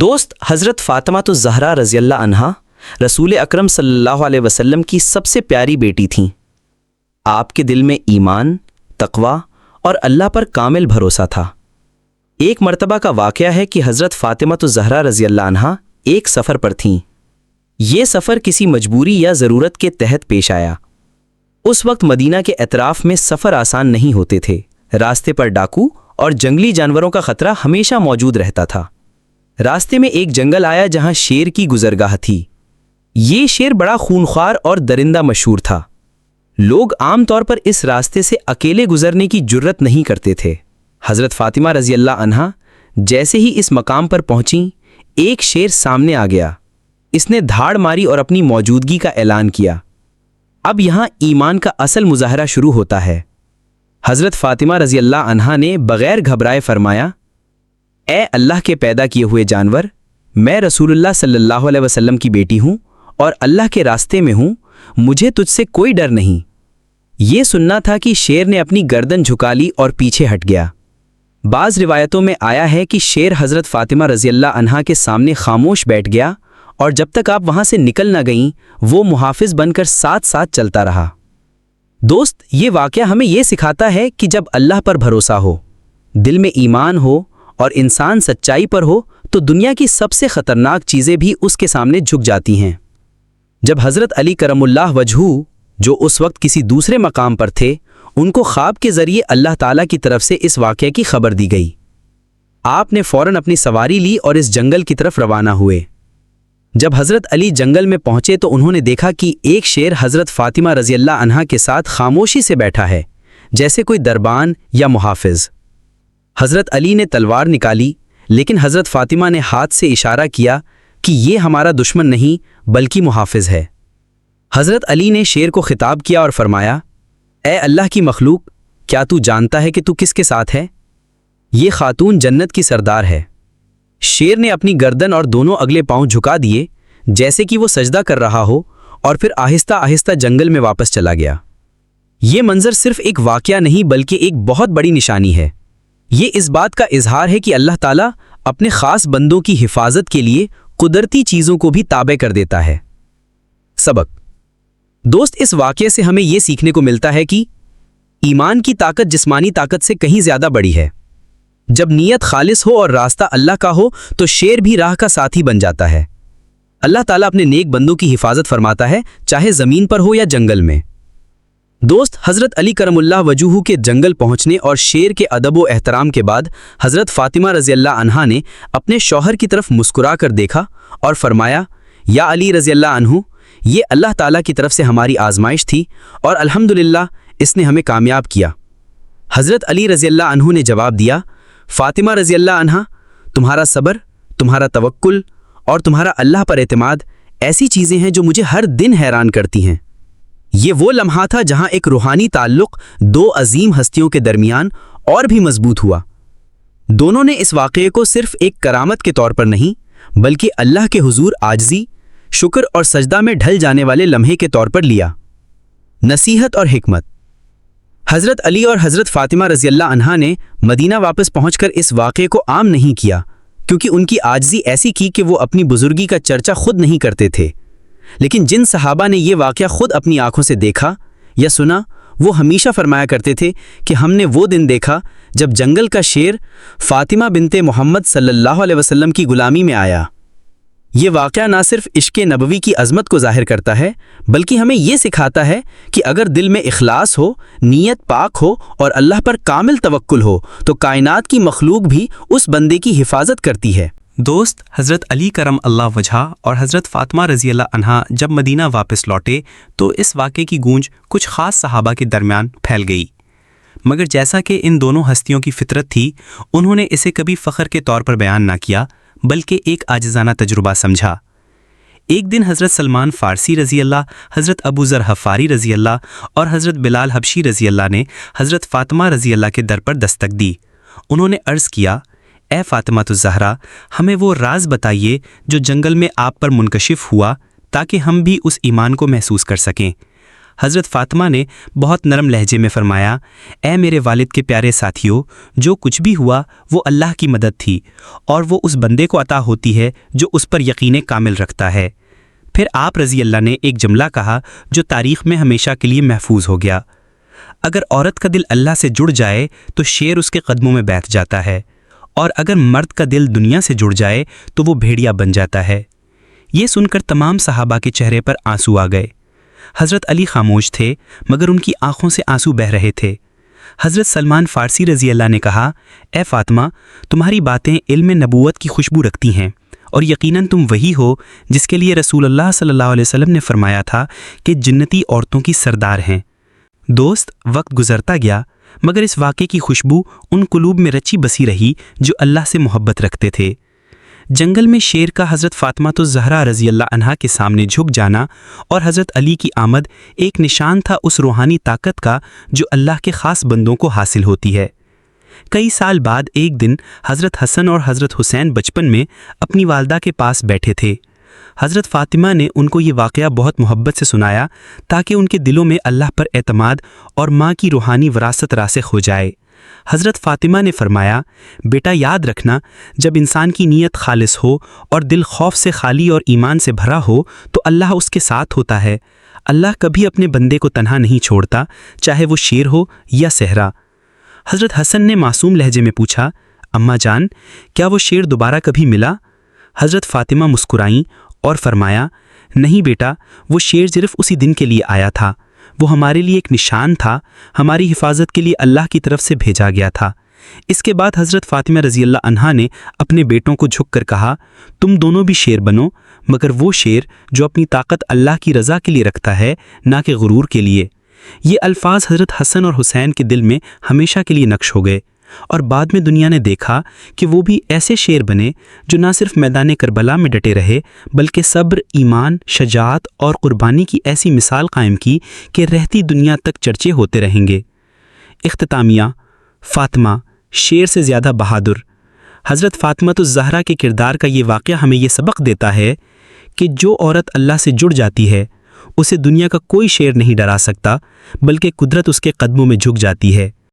دوست حضرت فاطمہ الزہرا رضی اللہ عنہا رسول اکرم صلی اللہ علیہ وسلم کی سب سے پیاری بیٹی تھیں۔ آپ کے دل میں ایمان، تقوی اور اللہ پر کامل بھروسہ تھا۔ ایک مرتبہ کا واقعہ ہے کہ حضرت فاطمہ الزہرا رضی اللہ عنہا ایک سفر پر تھیں۔ یہ سفر کسی مجبوری یا ضرورت کے تحت پیش آیا۔ اس وقت مدینہ کے اطراف میں سفر آسان نہیں ہوتے تھے۔ راستے پر ڈاکو اور جنگلی جانوروں کا خطرہ ہمیشہ موجود رہتا تھا۔ راستے میں ایک جنگل آیا جہاں شیر کی گزرگاہ تھی۔ یہ شیر بڑا خونخوار اور درندہ مشہور تھا۔ لوگ عام طور پر اس راستے سے اکیلے گزرنے کی جرت نہیں کرتے تھے۔ حضرت فاطمہ رضی اللہ عنہا جیسے ہی اس مقام پر پہنچیں، ایک شیر سامنے آ گیا۔ اس نے دھاڑ ماری اور اپنی موجودگی کا اعلان کیا۔ اب یہاں ایمان کا اصل مظاہرہ شروع ہوتا ہے۔ حضرت فاطمہ رضی اللہ عنہا نے بغیر گھبرائے فرمایا، اے اللہ کے پیدا کیے ہوئے جانور، میں رسول اللہ صلی اللہ علیہ وسلم کی بیٹی ہوں اور اللہ کے راستے میں ہوں، مجھے تجھ سے کوئی ڈر نہیں۔ یہ سننا تھا کہ شیر نے اپنی گردن جھکا لی اور پیچھے ہٹ گیا۔ بعض روایتوں میں آیا ہے کہ شیر حضرت فاطمہ رضی اللہ عنہا کے سامنے خاموش بیٹھ گیا اور جب تک آپ وہاں سے نکل نہ گئیں وہ محافظ بن کر ساتھ ساتھ چلتا رہا۔ دوست، یہ واقعہ ہمیں یہ سکھاتا ہے کہ جب اللہ پر بھروسہ ہو، دل میں ایمان ہو اور انسان سچائی پر ہو تو دنیا کی سب سے خطرناک چیزیں بھی اس کے سامنے جھک جاتی ہیں۔ جب حضرت علی کرم اللہ وجہہ، جو اس وقت کسی دوسرے مقام پر تھے، ان کو خواب کے ذریعے اللہ تعالیٰ کی طرف سے اس واقعے کی خبر دی گئی، آپ نے فوراً اپنی سواری لی اور اس جنگل کی طرف روانہ ہوئے۔ جب حضرت علی جنگل میں پہنچے تو انہوں نے دیکھا کہ ایک شیر حضرت فاطمہ رضی اللہ عنہا کے ساتھ خاموشی سے بیٹھا ہے، جیسے کوئی دربان یا محافظ۔ حضرت علی نے تلوار نکالی، لیکن حضرت فاطمہ نے ہاتھ سے اشارہ کیا کہ یہ ہمارا دشمن نہیں بلکہ محافظ ہے۔ حضرت علی نے شیر کو خطاب کیا اور فرمایا، اے اللہ کی مخلوق، کیا تو جانتا ہے کہ تو کس کے ساتھ ہے؟ یہ خاتون جنت کی سردار ہے۔ شیر نے اپنی گردن اور دونوں اگلے پاؤں جھکا دیے جیسے کہ وہ سجدہ کر رہا ہو، اور پھر آہستہ آہستہ جنگل میں واپس چلا گیا۔ یہ منظر صرف ایک واقعہ نہیں بلکہ ایک بہت بڑی نشانی ہے۔ یہ اس بات کا اظہار ہے کہ اللہ تعالیٰ اپنے خاص بندوں کی حفاظت کے لیے قدرتی چیزوں کو بھی تابع کر دیتا ہے۔ سبق: دوست، اس واقعے سے ہمیں یہ سیکھنے کو ملتا ہے کہ ایمان کی طاقت جسمانی طاقت سے کہیں زیادہ بڑی ہے۔ جب نیت خالص ہو اور راستہ اللہ کا ہو تو شیر بھی راہ کا ساتھی بن جاتا ہے۔ اللہ تعالیٰ اپنے نیک بندوں کی حفاظت فرماتا ہے، چاہے زمین پر ہو یا جنگل میں۔ دوست، حضرت علی کرم اللہ وجہہ کے جنگل پہنچنے اور شیر کے ادب و احترام کے بعد حضرت فاطمہ رضی اللہ عنہا نے اپنے شوہر کی طرف مسکرا کر دیکھا اور فرمایا، یا علی رضی اللہ عنہ، یہ اللہ تعالیٰ کی طرف سے ہماری آزمائش تھی اور الحمدللہ اس نے ہمیں کامیاب کیا۔ حضرت علی رضی اللہ عنہ نے جواب دیا، فاطمہ رضی اللہ عنہا، تمہارا صبر، تمہارا توکل اور تمہارا اللہ پر اعتماد ایسی چیزیں ہیں جو مجھے ہر دن حیران کرتی ہیں۔ یہ وہ لمحہ تھا جہاں ایک روحانی تعلق دو عظیم ہستیوں کے درمیان اور بھی مضبوط ہوا۔ دونوں نے اس واقعے کو صرف ایک کرامت کے طور پر نہیں بلکہ اللہ کے حضور عاجزی، شکر اور سجدہ میں ڈھل جانے والے لمحے کے طور پر لیا۔ نصیحت اور حکمت: حضرت علی اور حضرت فاطمہ رضی اللہ عنہا نے مدینہ واپس پہنچ کر اس واقعے کو عام نہیں کیا، کیونکہ ان کی عاجزی ایسی کی کہ وہ اپنی بزرگی کا چرچا خود نہیں کرتے تھے۔ لیکن جن صحابہ نے یہ واقعہ خود اپنی آنکھوں سے دیکھا یا سنا، وہ ہمیشہ فرمایا کرتے تھے کہ ہم نے وہ دن دیکھا جب جنگل کا شیر فاطمہ بنت محمد صلی اللہ علیہ وسلم کی غلامی میں آیا۔ یہ واقعہ نہ صرف عشق نبوی کی عظمت کو ظاہر کرتا ہے بلکہ ہمیں یہ سکھاتا ہے کہ اگر دل میں اخلاص ہو، نیت پاک ہو اور اللہ پر کامل توکل ہو تو کائنات کی مخلوق بھی اس بندے کی حفاظت کرتی ہے۔ دوست، حضرت علی کرم اللہ وجہہ اور حضرت فاطمہ رضی اللہ عنہا جب مدینہ واپس لوٹے تو اس واقعے کی گونج کچھ خاص صحابہ کے درمیان پھیل گئی، مگر جیسا کہ ان دونوں ہستیوں کی فطرت تھی، انہوں نے اسے کبھی فخر کے طور پر بیان نہ کیا بلکہ ایک عاجزانہ تجربہ سمجھا۔ ایک دن حضرت سلمان فارسی رضی اللہ، حضرت ابو ذر غفاری رضی اللہ اور حضرت بلال حبشی رضی اللہ نے حضرت فاطمہ رضی اللہ کے در پر دستک دی۔ انہوں نے عرض کیا، اے فاطمہ الزہرا، ہمیں وہ راز بتائیے جو جنگل میں آپ پر منکشف ہوا تاکہ ہم بھی اس ایمان کو محسوس کر سکیں۔ حضرت فاطمہ نے بہت نرم لہجے میں فرمایا، اے میرے والد کے پیارے ساتھیوں، جو کچھ بھی ہوا وہ اللہ کی مدد تھی، اور وہ اس بندے کو عطا ہوتی ہے جو اس پر یقین کامل رکھتا ہے۔ پھر آپ رضی اللہ نے ایک جملہ کہا جو تاریخ میں ہمیشہ کے لیے محفوظ ہو گیا، اگر عورت کا دل اللہ سے جڑ جائے تو شیر اس کے قدموں میں بیٹھ جاتا ہے، اور اگر مرد کا دل دنیا سے جڑ جائے تو وہ بھیڑیا بن جاتا ہے۔ یہ سن کر تمام صحابہ کے چہرے پر آنسو آ گئے۔ حضرت علی خاموش تھے مگر ان کی آنکھوں سے آنسو بہہ رہے تھے۔ حضرت سلمان فارسی رضی اللہ نے کہا، اے فاطمہ، تمہاری باتیں علم نبوت کی خوشبو رکھتی ہیں، اور یقیناً تم وہی ہو جس کے لیے رسول اللہ صلی اللہ علیہ وسلم نے فرمایا تھا کہ جنتی عورتوں کی سردار ہیں۔ دوست، وقت گزرتا گیا مگر اس واقعے کی خوشبو ان قلوب میں رچی بسی رہی جو اللہ سے محبت رکھتے تھے۔ جنگل میں شیر کا حضرت فاطمہ الزہرا رضی اللہ عنہا کے سامنے جھک جانا اور حضرت علی کی آمد ایک نشان تھا اس روحانی طاقت کا جو اللہ کے خاص بندوں کو حاصل ہوتی ہے۔ کئی سال بعد ایک دن حضرت حسن اور حضرت حسین بچپن میں اپنی والدہ کے پاس بیٹھے تھے۔ حضرت فاطمہ نے ان کو یہ واقعہ بہت محبت سے سنایا تاکہ ان کے دلوں میں اللہ پر اعتماد اور ماں کی روحانی وراثت راسخ ہو جائے۔ حضرت فاطمہ نے فرمایا، بیٹا یاد رکھنا، جب انسان کی نیت خالص ہو اور دل خوف سے خالی اور ایمان سے بھرا ہو تو اللہ اس کے ساتھ ہوتا ہے۔ اللہ کبھی اپنے بندے کو تنہا نہیں چھوڑتا، چاہے وہ شیر ہو یا صحرا۔ حضرت حسن نے معصوم لہجے میں پوچھا، اماں جان، کیا وہ شیر دوبارہ کبھی ملا؟ حضرت فاطمہ مسکرائیں اور فرمایا، نہیں بیٹا، وہ شیر صرف اسی دن کے لیے آیا تھا، وہ ہمارے لیے ایک نشان تھا، ہماری حفاظت کے لیے اللہ کی طرف سے بھیجا گیا تھا۔ اس کے بعد حضرت فاطمہ رضی اللہ عنہا نے اپنے بیٹوں کو جھک کر کہا، تم دونوں بھی شیر بنو، مگر وہ شیر جو اپنی طاقت اللہ کی رضا کے لیے رکھتا ہے، نہ کہ غرور کے لیے۔ یہ الفاظ حضرت حسن اور حسین کے دل میں ہمیشہ کے لیے نقش ہو گئے، اور بعد میں دنیا نے دیکھا کہ وہ بھی ایسے شیر بنے جو نہ صرف میدان کربلا میں ڈٹے رہے بلکہ صبر، ایمان، شجاعت اور قربانی کی ایسی مثال قائم کی کہ رہتی دنیا تک چرچے ہوتے رہیں گے۔ اختتامیہ، فاطمہ شیر سے زیادہ بہادر۔ حضرت فاطمہ الزہرا کے کردار کا یہ واقعہ ہمیں یہ سبق دیتا ہے کہ جو عورت اللہ سے جڑ جاتی ہے اسے دنیا کا کوئی شیر نہیں ڈرا سکتا، بلکہ قدرت اس کے قدموں میں جھک جاتی ہے۔